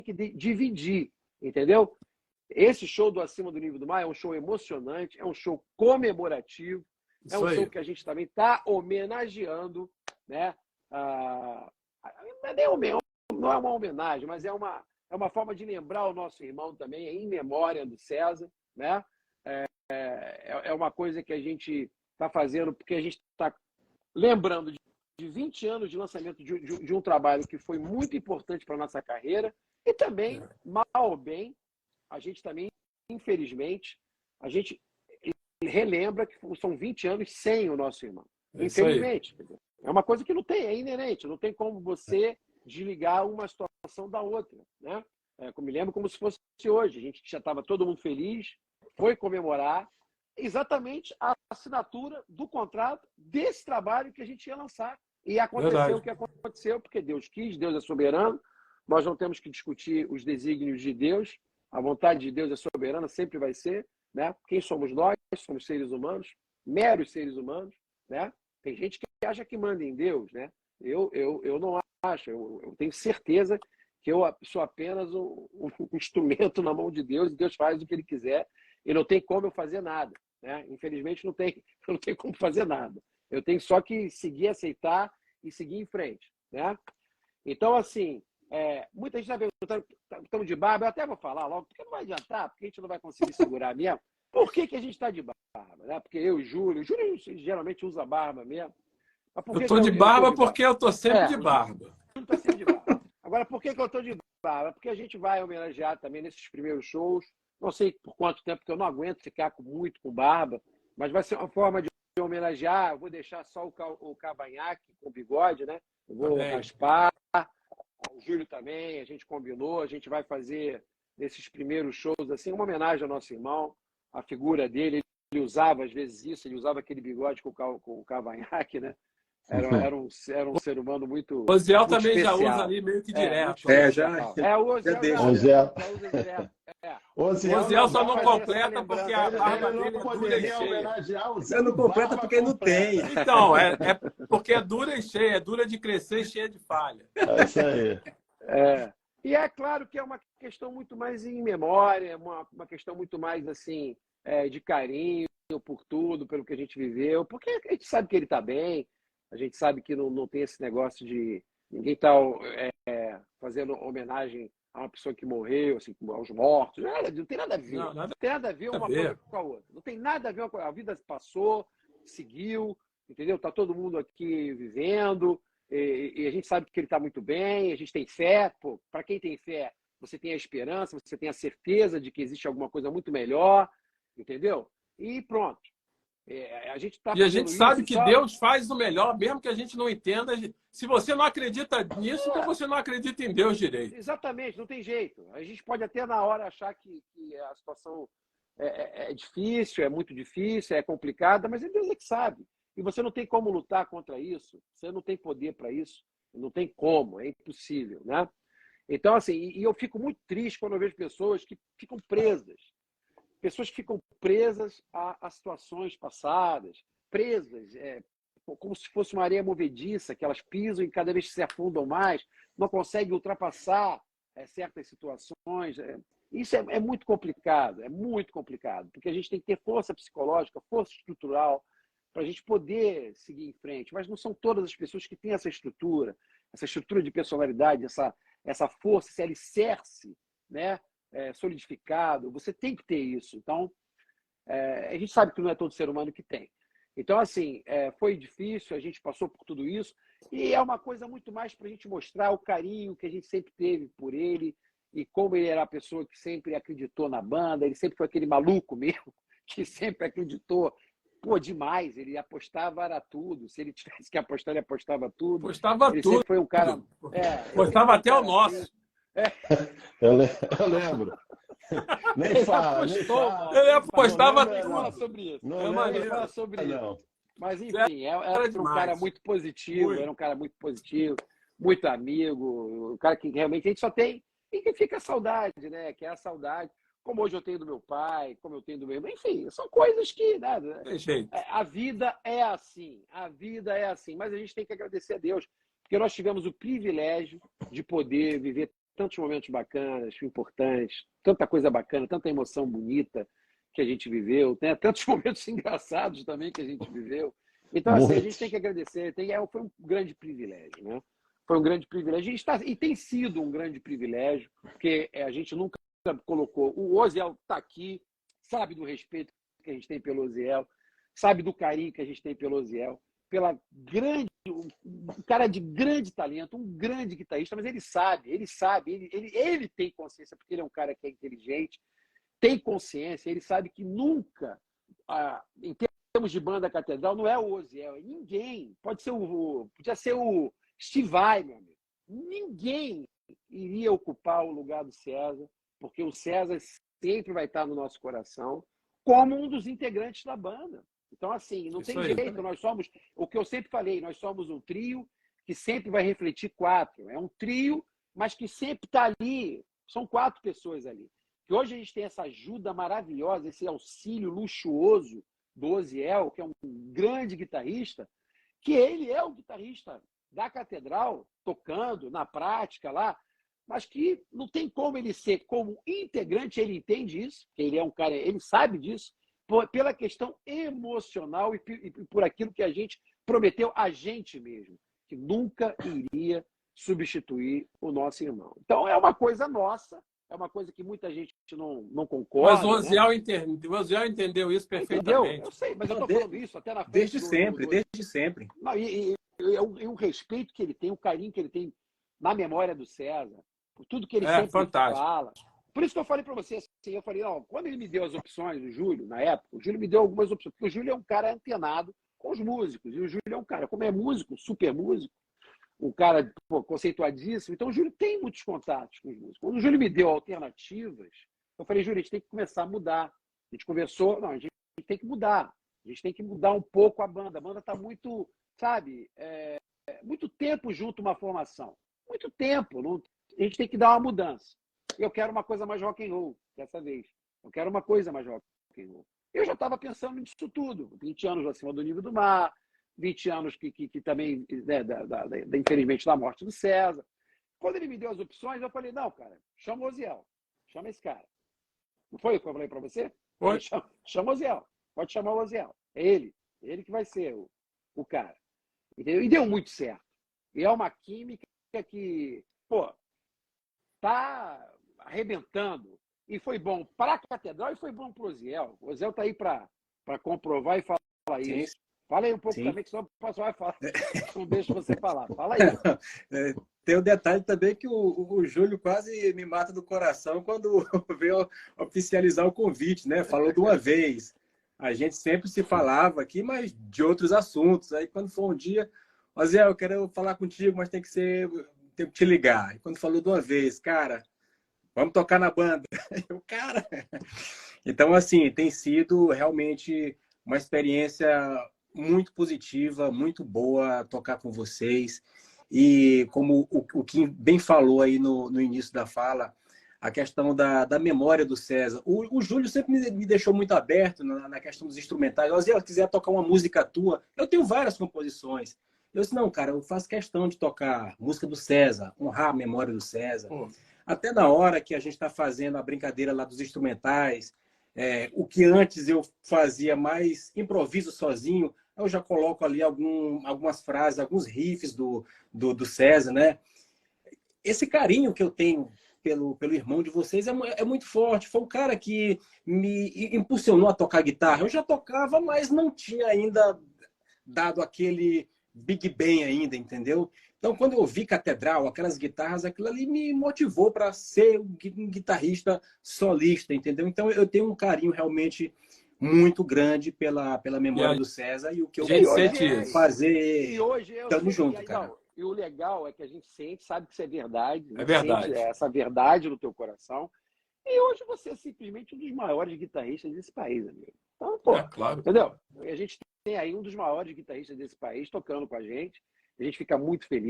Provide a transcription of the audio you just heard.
que dividir, entendeu? Esse show do Acima do Nível do Mar é um show emocionante, é um show comemorativo, é um show que a gente também está homenageando, né? Não é uma homenagem, mas é uma forma de lembrar o nosso irmão também, em memória do César, né? É uma coisa que a gente está fazendo porque a gente está lembrando de 20 anos de lançamento de um trabalho que foi muito importante para a nossa carreira e também, mal ou bem, a gente também, infelizmente, a gente relembra que são 20 anos sem o nosso irmão. Infelizmente. É uma coisa que não tem, é inerente, não tem como você desligar uma situação da outra, né? Me lembro como se fosse hoje. A gente já estava todo mundo feliz, foi comemorar exatamente a assinatura do contrato desse trabalho que a gente ia lançar. E aconteceu o que aconteceu, porque Deus quis, Deus é soberano. Nós não temos que discutir os desígnios de Deus. A vontade de Deus é soberana, sempre vai ser, né? Quem somos nós? Somos seres humanos, meros seres humanos, né? Tem gente que acha que manda em Deus, né? Eu não acho. Eu tenho certeza que eu sou apenas um instrumento na mão de Deus e Deus faz o que Ele quiser e não tem como eu fazer nada, né? Infelizmente não tem como fazer nada. Eu tenho só que seguir, aceitar e seguir em frente, né? Então, assim, muita gente está perguntando, estamos de barba, eu até vou falar logo, porque não vai adiantar, porque a gente não vai conseguir segurar mesmo. Por que a gente está de barba? Né? Porque eu e o Júlio geralmente usa barba mesmo. Eu estou de barba porque eu estou sempre de barba. O Júlio está sempre de barba. Agora, por que eu estou de barba? Porque a gente vai homenagear também nesses primeiros shows, não sei por quanto tempo, porque eu não aguento ficar muito com barba, mas vai ser uma forma de homenagear. Eu vou deixar só o cavanhaque com o bigode, né? Eu vou raspar. O Júlio também, a gente combinou, a gente vai fazer nesses primeiros shows assim uma homenagem ao nosso irmão, a figura dele. Ele usava às vezes isso, ele usava aquele bigode com o cavanhaque, né? Era um ser humano muito. O Osiel muito também especial. já usa ali meio que direto. O Osiel já usa direto. O Osiel só não completa porque a barba dele é dura e cheia. Você não completa porque não tem. Então, é porque é dura e cheia, é dura de crescer e cheia de falha. É isso aí. E é claro que é uma questão muito mais em memória, uma questão muito mais assim de carinho por tudo, pelo que a gente viveu, porque a gente sabe que ele está bem, a gente sabe que não tem esse negócio de ninguém tá fazendo homenagem a uma pessoa que morreu, assim, aos mortos. Não tem nada a ver. Não tem nada a ver uma coisa com a outra. Não tem nada a ver com a vida passou, seguiu, entendeu? Tá todo mundo aqui vivendo e a gente sabe que ele está muito bem, a gente tem fé. Para quem tem fé, você tem a esperança, você tem a certeza de que existe alguma coisa muito melhor, entendeu? E pronto. A gente sabe que Deus faz o melhor, mesmo que a gente não entenda. Se você não acredita nisso, então você não acredita em Deus direito. Exatamente, não tem jeito. A gente pode até na hora achar que a situação é difícil, é muito difícil, é complicada, mas é Deus que sabe. E você não tem como lutar contra isso, você não tem poder para isso, não tem como, é impossível, né? Então, assim, e eu fico muito triste quando eu vejo pessoas que ficam presas. Pessoas que ficam presas a situações passadas, presas, como se fosse uma areia movediça, que elas pisam e cada vez se afundam mais, não conseguem ultrapassar certas situações. Isso é muito complicado, porque a gente tem que ter força psicológica, força estrutural, para a gente poder seguir em frente. Mas não são todas as pessoas que têm essa estrutura de personalidade, essa força, esse alicerce, né? Solidificado, você tem que ter isso. Então, a gente sabe que não é todo ser humano que tem. Então, assim, foi difícil, a gente passou por tudo isso, e é uma coisa muito mais para a gente mostrar o carinho que a gente sempre teve por ele, e como ele era a pessoa que sempre acreditou na banda, ele sempre foi aquele maluco mesmo, que sempre acreditou, demais, ele apostava era tudo, se ele tivesse que apostar, ele apostava tudo. Apostava ele tudo. Sempre foi um cara... apostava até o nosso. Eu lembro. Nem fala. Ele apostava tudo. Não fala sobre isso. Não fala sobre isso. Mas, enfim, era um cara muito positivo, era um cara muito positivo, muito amigo, um cara que realmente a gente só tem e que fica a saudade, né? Que é a saudade. Como hoje eu tenho do meu pai, como eu tenho do meu irmão. Enfim, são coisas que... Né, a vida é assim. Mas a gente tem que agradecer a Deus, porque nós tivemos o privilégio de poder viver tantos momentos bacanas, importantes, tanta coisa bacana, tanta emoção bonita que a gente viveu, né? Tantos momentos engraçados também que a gente viveu. Então, assim, a gente tem que agradecer. Foi um grande privilégio, né? Foi um grande privilégio. E tem sido um grande privilégio, porque a gente nunca colocou. O Oziel está aqui, sabe do respeito que a gente tem pelo Oziel, sabe do carinho que a gente tem pelo Oziel, um cara de grande talento, um grande guitarrista, mas ele tem consciência, porque ele é um cara que é inteligente, tem consciência, ele sabe que nunca, em termos de banda catedral, não é o Oziel, é ninguém. Podia ser o Steve Vai, meu amigo. Ninguém iria ocupar o lugar do César, porque o César sempre vai estar no nosso coração como um dos integrantes da banda. Então, assim, não tem jeito. Nós somos, o que eu sempre falei, nós somos um trio que sempre vai refletir 4. É um trio, mas que sempre está ali. São 4 pessoas ali. E hoje a gente tem essa ajuda maravilhosa, esse auxílio luxuoso do Oziel, que é um grande guitarrista, que ele é o guitarrista da Catedral, tocando na prática lá, mas que não tem como ele ser como integrante, ele entende isso, que ele é um cara, ele sabe disso, pela questão emocional e por aquilo que a gente prometeu a gente mesmo, que nunca iria substituir o nosso irmão. Então é uma coisa nossa, é uma coisa que muita gente não concorda. Mas o Oziel entendeu isso perfeitamente. Entendeu? Eu sei, mas eu estou falando isso até na frente. Desde sempre. Não, e o respeito que ele tem, o carinho que ele tem na memória do César, por tudo que ele sempre fala. Por isso que eu falei para você, assim, eu falei, não, quando ele me deu as opções, o Júlio, na época, o Júlio me deu algumas opções, porque o Júlio é um cara antenado com os músicos, e o Júlio é um cara, como é músico, super músico, um cara conceituadíssimo, então o Júlio tem muitos contatos com os músicos. Quando o Júlio me deu alternativas, eu falei, Júlio, a gente tem que começar a mudar. A gente conversou, não, a gente tem que mudar. A gente tem que mudar um pouco a banda. A banda está muito, sabe, muito tempo junto uma formação. Muito tempo. Não, a gente tem que dar uma mudança. Eu quero uma coisa mais rock and roll, dessa vez. Eu quero uma coisa mais rock and roll. Eu já estava pensando nisso tudo. 20 anos acima do nível do mar, 20 anos que também, né, infelizmente, da morte do César. Quando ele me deu as opções, eu falei, não, cara, chama o Oziel. Chama esse cara. Não foi o que eu falei para você? Chama o Oziel. Pode chamar o Oziel. É ele que vai ser o cara. Entendeu? E deu muito certo. E é uma química que, pô, tá arrebentando. E foi bom para a Catedral e foi bom para o Oziel. O Oziel está aí para comprovar e falar isso. Fala aí um pouco também, que só o pessoal vai falar. Não deixa você falar. Fala aí. Tem o detalhe também que o Júlio quase me mata do coração quando veio oficializar o convite, né? Falou de uma vez. A gente sempre se falava aqui, mas de outros assuntos. Aí quando for um dia, Oziel, eu quero falar contigo, mas tem que te ligar. E quando falou de uma vez, cara, vamos tocar na banda. Eu, cara. Então, assim, tem sido realmente uma experiência muito positiva, muito boa tocar com vocês. E como o Kim bem falou aí no início da fala, a questão da memória do César. O Júlio sempre me deixou muito aberto na questão dos instrumentais. Se eu quiser tocar uma música tua, eu tenho várias composições. Eu disse, não, cara, eu faço questão de tocar música do César, honrar a memória do César. Até na hora que a gente está fazendo a brincadeira lá dos instrumentais, o que antes eu fazia mais improviso sozinho, eu já coloco ali algumas frases, alguns riffs do César, né? Esse carinho que eu tenho pelo irmão de vocês é muito forte. Foi o cara que me impulsionou a tocar guitarra. Eu já tocava, mas não tinha ainda dado aquele Big Bang ainda, entendeu? Então, quando eu vi Catedral, aquelas guitarras, aquilo ali me motivou para ser um guitarrista solista, entendeu? Então, eu tenho um carinho realmente muito grande pela memória do César e o que eu quero fazer. E hoje estamos juntos, cara. E o legal é que a gente sente, sabe que isso é verdade. É verdade. Sente essa verdade no teu coração. E hoje você é simplesmente um dos maiores guitarristas desse país, amigo. Então, pô, claro. Entendeu? A gente tem aí um dos maiores guitarristas desse país tocando com a gente. A gente fica muito feliz.